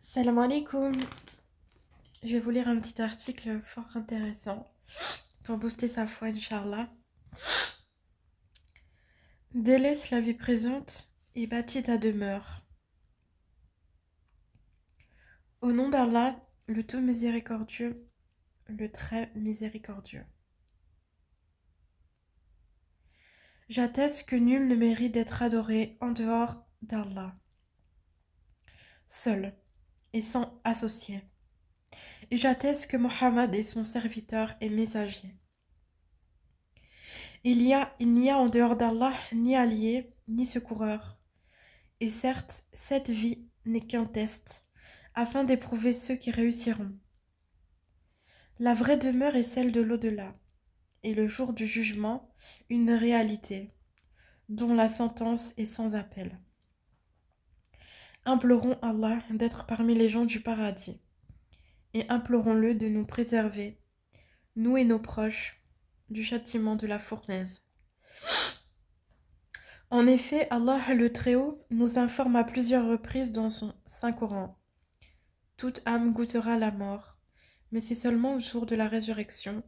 Salam alaikum. Je vais vous lire un petit article fort intéressant pour booster sa foi, Inch'Allah. Délaisse la vie présente et bâtis ta demeure. Au nom d'Allah, le tout miséricordieux, le très miséricordieux. J'atteste que nul ne mérite d'être adoré en dehors d'Allah, seul et sans associé. Et j'atteste que Mohammed est son serviteur et messager. Il n'y a en dehors d'Allah ni allié, ni secoureur. Et certes, cette vie n'est qu'un test, afin d'éprouver ceux qui réussiront. La vraie demeure est celle de l'au-delà, et le jour du jugement, une réalité, dont la sentence est sans appel. Implorons Allah d'être parmi les gens du paradis, et implorons-le de nous préserver, nous et nos proches, du châtiment de la fournaise. En effet, Allah le Très-Haut nous informe à plusieurs reprises dans son Saint-Coran. Toute âme goûtera la mort, mais c'est seulement au jour de la résurrection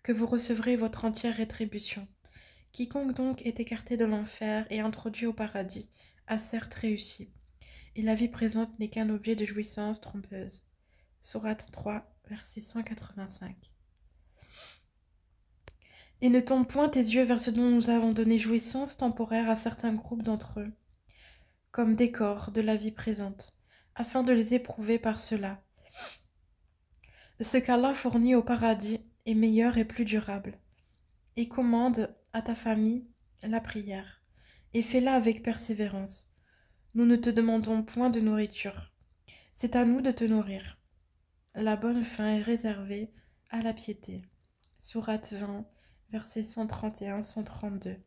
que vous recevrez votre entière rétribution. Quiconque donc est écarté de l'enfer et introduit au paradis a certes réussi, et la vie présente n'est qu'un objet de jouissance trompeuse. Sourate 3, verset 185. Et ne tourne point tes yeux vers ce dont nous avons donné jouissance temporaire à certains groupes d'entre eux, comme décor de la vie présente, afin de les éprouver par cela. Ce qu'Allah fournit au paradis est meilleur et plus durable. Et commande à ta famille la prière, et fais-la avec persévérance. Nous ne te demandons point de nourriture. C'est à nous de te nourrir. La bonne fin est réservée à la piété. Sourate 20, versets 131-132.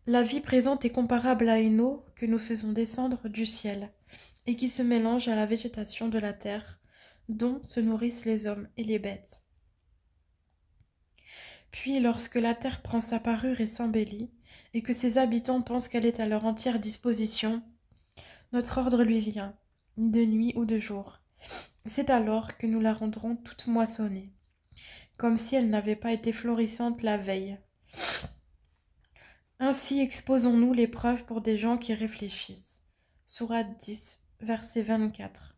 La vie présente est comparable à une eau que nous faisons descendre du ciel, et qui se mélange à la végétation de la terre, dont se nourrissent les hommes et les bêtes. Puis, lorsque la terre prend sa parure et s'embellit, et que ses habitants pensent qu'elle est à leur entière disposition, notre ordre lui vient, de nuit ou de jour. C'est alors que nous la rendrons toute moissonnée, comme si elle n'avait pas été florissante la veille. Ainsi exposons-nous l'épreuve pour des gens qui réfléchissent. Sourate 10, verset 24.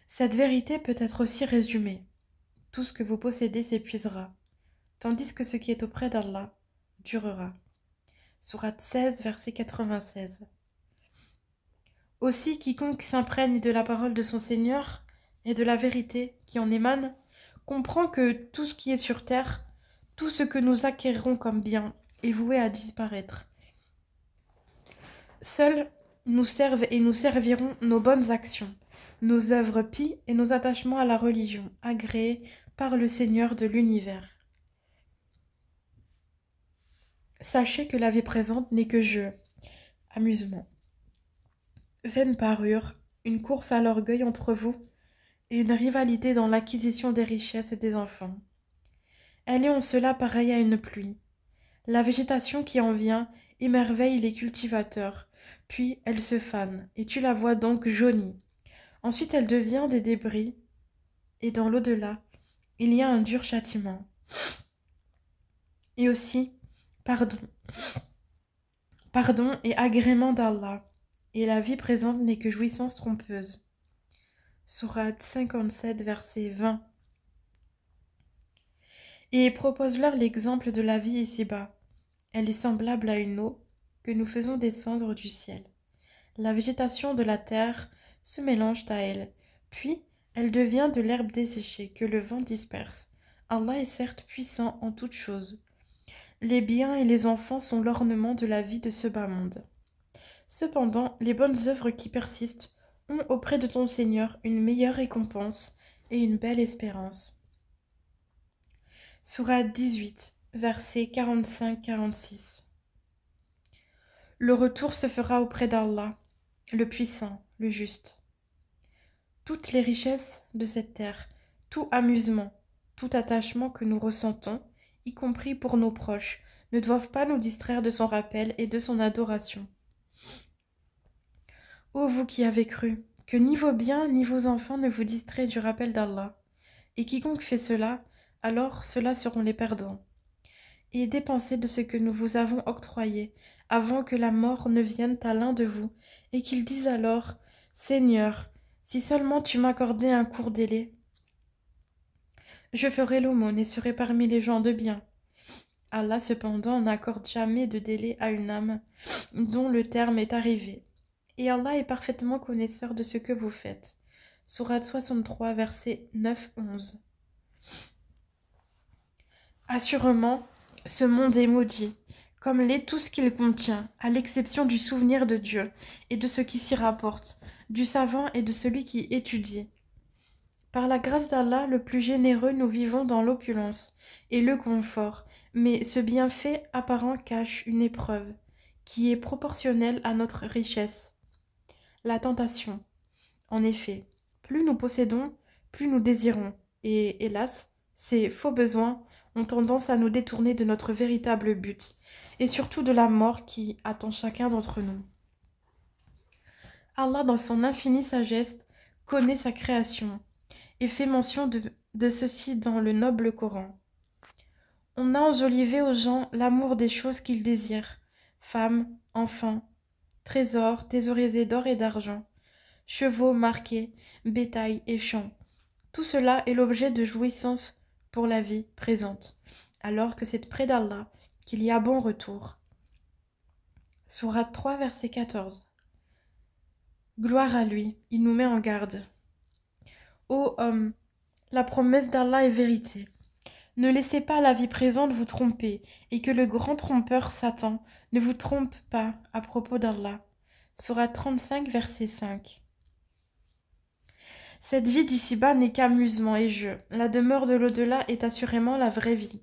Cette vérité peut être aussi résumée. Tout ce que vous possédez s'épuisera, tandis que ce qui est auprès d'Allah durera. Sourate 16, verset 96. Aussi, quiconque s'imprègne de la parole de son Seigneur et de la vérité qui en émane, comprend que tout ce qui est sur terre, tout ce que nous acquérirons comme bien, est voué à disparaître. Seuls nous servent et nous serviront nos bonnes actions, nos œuvres pies et nos attachements à la religion, agréés par le Seigneur de l'univers. Sachez que la vie présente n'est que jeu, amusement, vaine parure, une course à l'orgueil entre vous et une rivalité dans l'acquisition des richesses et des enfants. Elle est en cela pareille à une pluie. La végétation qui en vient émerveille les cultivateurs, puis elle se fane, et tu la vois donc jaunie. Ensuite elle devient des débris, et dans l'au-delà, il y a un dur châtiment. Et aussi, pardon et agrément d'Allah, et la vie présente n'est que jouissance trompeuse. Sourate 57, verset 20. Et propose-leur l'exemple de la vie ici-bas. Elle est semblable à une eau que nous faisons descendre du ciel. La végétation de la terre se mélange à elle, puis elle devient de l'herbe desséchée que le vent disperse. Allah est certes puissant en toutes choses. Les biens et les enfants sont l'ornement de la vie de ce bas monde. Cependant, les bonnes œuvres qui persistent ont auprès de ton Seigneur une meilleure récompense et une belle espérance. Sourate 18, versets 45-46. Le retour se fera auprès d'Allah, le puissant, le juste. Toutes les richesses de cette terre, tout amusement, tout attachement que nous ressentons, y compris pour nos proches, ne doivent pas nous distraire de son rappel et de son adoration. Ô vous qui avez cru, que ni vos biens ni vos enfants ne vous distraient du rappel d'Allah. Et quiconque fait cela, alors ceux-là seront les perdants. Et dépensez de ce que nous vous avons octroyé, avant que la mort ne vienne à l'un de vous, et qu'il dise alors, Seigneur, si seulement tu m'accordais un court délai, je ferai l'aumône et serai parmi les gens de bien. Allah cependant n'accorde jamais de délai à une âme dont le terme est arrivé. Et Allah est parfaitement connaisseur de ce que vous faites. Sourate 63, versets 9-11. Assurément, ce monde est maudit, comme l'est tout ce qu'il contient, à l'exception du souvenir de Dieu et de ce qui s'y rapporte, du savant et de celui qui étudie. Par la grâce d'Allah, le plus généreux, nous vivons dans l'opulence et le confort, mais ce bienfait apparent cache une épreuve, qui est proportionnelle à notre richesse. La tentation. En effet, plus nous possédons, plus nous désirons, et hélas, ces faux besoins ont tendance à nous détourner de notre véritable but, et surtout de la mort qui attend chacun d'entre nous. Allah, dans son infinie sagesse, connaît sa création, et fait mention de ceci dans le noble Coran. On a enjolivé aux gens l'amour des choses qu'ils désirent, femmes, enfants, trésors, thésaurisés d'or et d'argent, chevaux marqués, bétail et champs. Tout cela est l'objet de jouissance pour la vie présente, alors que c'est près d'Allah qu'il y a bon retour. Sourate 3, verset 14. Gloire à lui, il nous met en garde. Ô homme, la promesse d'Allah est vérité. Ne laissez pas la vie présente vous tromper, et que le grand trompeur Satan ne vous trompe pas à propos d'Allah. Sourate 35, verset 5. Cette vie d'ici-bas n'est qu'amusement et jeu. La demeure de l'au-delà est assurément la vraie vie.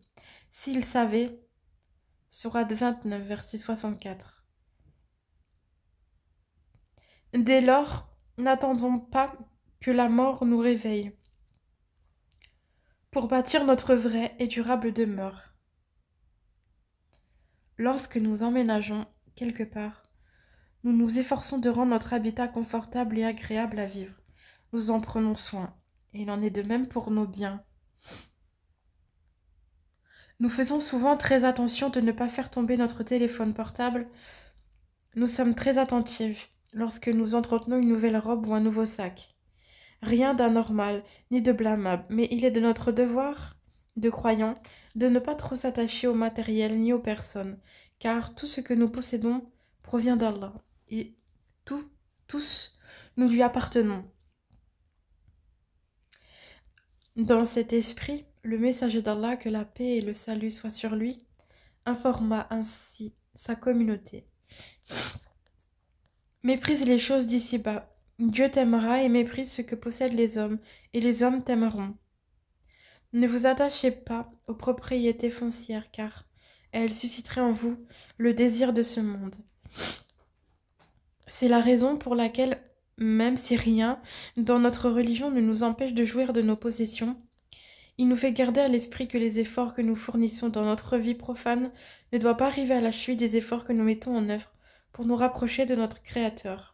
S'il savait, Sourate 29, verset 64. Dès lors, n'attendons pas que la mort nous réveille pour bâtir notre vraie et durable demeure. Lorsque nous emménageons quelque part, nous nous efforçons de rendre notre habitat confortable et agréable à vivre. Nous en prenons soin, et il en est de même pour nos biens. Nous faisons souvent très attention de ne pas faire tomber notre téléphone portable. Nous sommes très attentifs lorsque nous entretenons une nouvelle robe ou un nouveau sac. Rien d'anormal, ni de blâmable, mais il est de notre devoir de croyants de ne pas trop s'attacher au matériel ni aux personnes, car tout ce que nous possédons provient d'Allah, et tous, nous lui appartenons. Dans cet esprit, le messager d'Allah, que la paix et le salut soient sur lui, informa ainsi sa communauté. Méprise les choses d'ici-bas. Dieu t'aimera et méprise ce que possèdent les hommes, et les hommes t'aimeront. Ne vous attachez pas aux propriétés foncières, car elles susciteraient en vous le désir de ce monde. C'est la raison pour laquelle, même si rien dans notre religion ne nous empêche de jouir de nos possessions, il nous fait garder à l'esprit que les efforts que nous fournissons dans notre vie profane ne doivent pas arriver à la cheville des efforts que nous mettons en œuvre pour nous rapprocher de notre Créateur.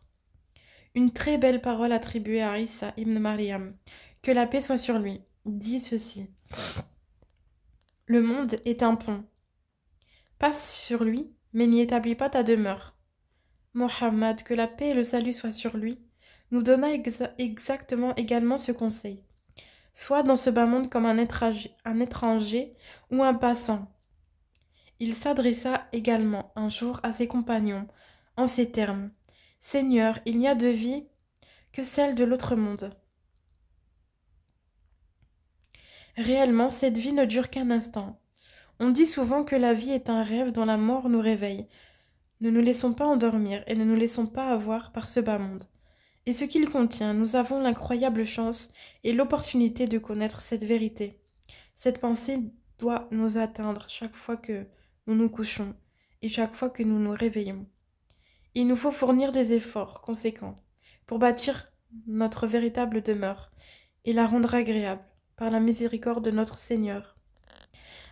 Une très belle parole attribuée à Isa ibn Maryam, que la paix soit sur lui, dit ceci. Le monde est un pont. Passe sur lui, mais n'y établis pas ta demeure. Mohammed, que la paix et le salut soient sur lui, nous donna exactement également ce conseil. Sois dans ce bas monde comme un étranger ou un passant. Il s'adressa également un jour à ses compagnons en ces termes. Seigneur, il n'y a de vie que celle de l'autre monde. Réellement, cette vie ne dure qu'un instant. On dit souvent que la vie est un rêve dont la mort nous réveille. Ne nous laissons pas endormir et ne nous laissons pas avoir par ce bas monde. Et ce qu'il contient, nous avons l'incroyable chance et l'opportunité de connaître cette vérité. Cette pensée doit nous atteindre chaque fois que nous nous couchons et chaque fois que nous nous réveillons. Il nous faut fournir des efforts conséquents pour bâtir notre véritable demeure et la rendre agréable par la miséricorde de notre Seigneur.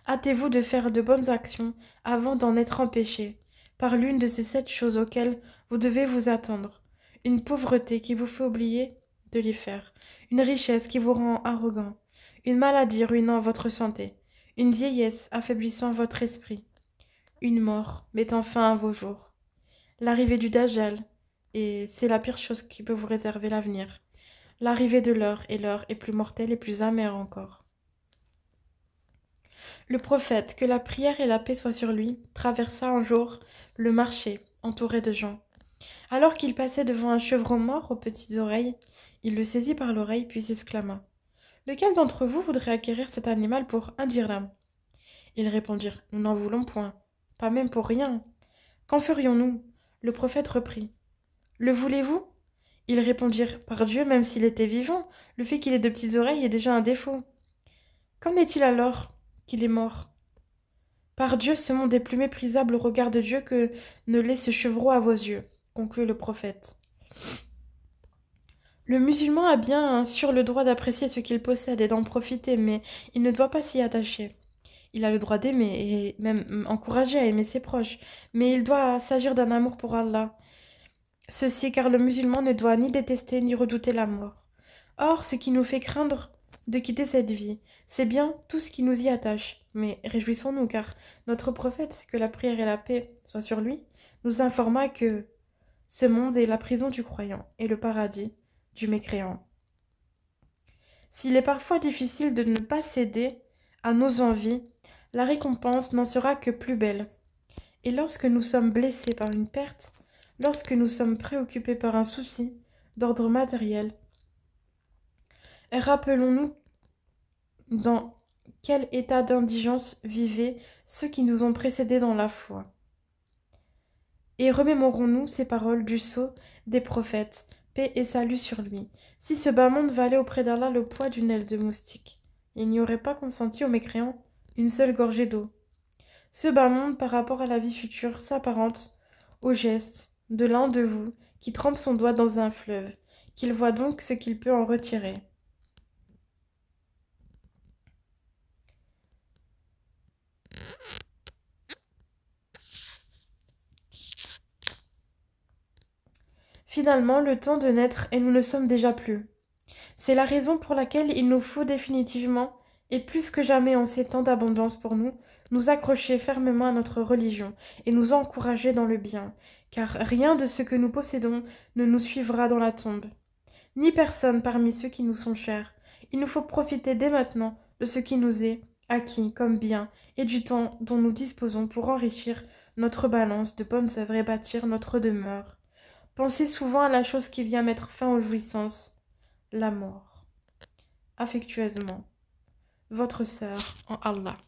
Hâtez-vous de faire de bonnes actions avant d'en être empêché par l'une de ces 7 choses auxquelles vous devez vous attendre. une pauvreté qui vous fait oublier de les faire, une richesse qui vous rend arrogant, une maladie ruinant votre santé, une vieillesse affaiblissant votre esprit, une mort mettant fin à vos jours, l'arrivée du Dajjal, et c'est la pire chose qui peut vous réserver l'avenir, l'arrivée de l'heure, et l'heure est plus mortelle et plus amère encore. Le prophète, que la prière et la paix soient sur lui, traversa un jour le marché, entouré de gens. Alors qu'il passait devant un chevreau mort aux petites oreilles, il le saisit par l'oreille puis s'exclama. Lequel d'entre vous voudrait acquérir cet animal pour un dirham? Ils répondirent. Nous n'en voulons point, pas même pour rien. Qu'en ferions-nous? Le prophète reprit. Le voulez-vous? Ils répondirent. Par Dieu, même s'il était vivant, le fait qu'il ait de petites oreilles est déjà un défaut. Qu'en est-il alors qu'il est mort? Par Dieu, ce monde est plus méprisable au regard de Dieu que ne l'est ce chevreau à vos yeux, conclut le prophète. Le musulman a bien sûr le droit d'apprécier ce qu'il possède et d'en profiter, mais il ne doit pas s'y attacher. Il a le droit d'aimer et même encourager à aimer ses proches, mais il doit s'agir d'un amour pour Allah. Ceci car le musulman ne doit ni détester ni redouter la mort. Or, ce qui nous fait craindre de quitter cette vie, c'est bien tout ce qui nous y attache. Mais réjouissons-nous car notre prophète, que la prière et la paix soient sur lui, nous informa que ce monde est la prison du croyant et le paradis du mécréant. S'il est parfois difficile de ne pas céder à nos envies, la récompense n'en sera que plus belle. Et lorsque nous sommes blessés par une perte, lorsque nous sommes préoccupés par un souci d'ordre matériel, rappelons-nous dans quel état d'indigence vivaient ceux qui nous ont précédés dans la foi. Et remémorons-nous ces paroles du sceau des prophètes, paix et salut sur lui. Si ce bas monde valait auprès d'Allah le poids d'une aile de moustique, il n'y aurait pas consenti aux mécréants une seule gorgée d'eau. Ce bas monde, par rapport à la vie future, s'apparente au geste de l'un de vous qui trempe son doigt dans un fleuve, qu'il voit donc ce qu'il peut en retirer. Finalement, le temps de naître et nous ne sommes déjà plus. C'est la raison pour laquelle il nous faut définitivement, et plus que jamais en ces temps d'abondance pour nous, nous accrocher fermement à notre religion et nous encourager dans le bien, car rien de ce que nous possédons ne nous suivra dans la tombe, ni personne parmi ceux qui nous sont chers. Il nous faut profiter dès maintenant de ce qui nous est acquis comme bien et du temps dont nous disposons pour enrichir notre balance de bonnes œuvres et bâtir notre demeure. Pensez souvent à la chose qui vient mettre fin aux jouissances, la mort. Affectueusement, votre sœur en Allah.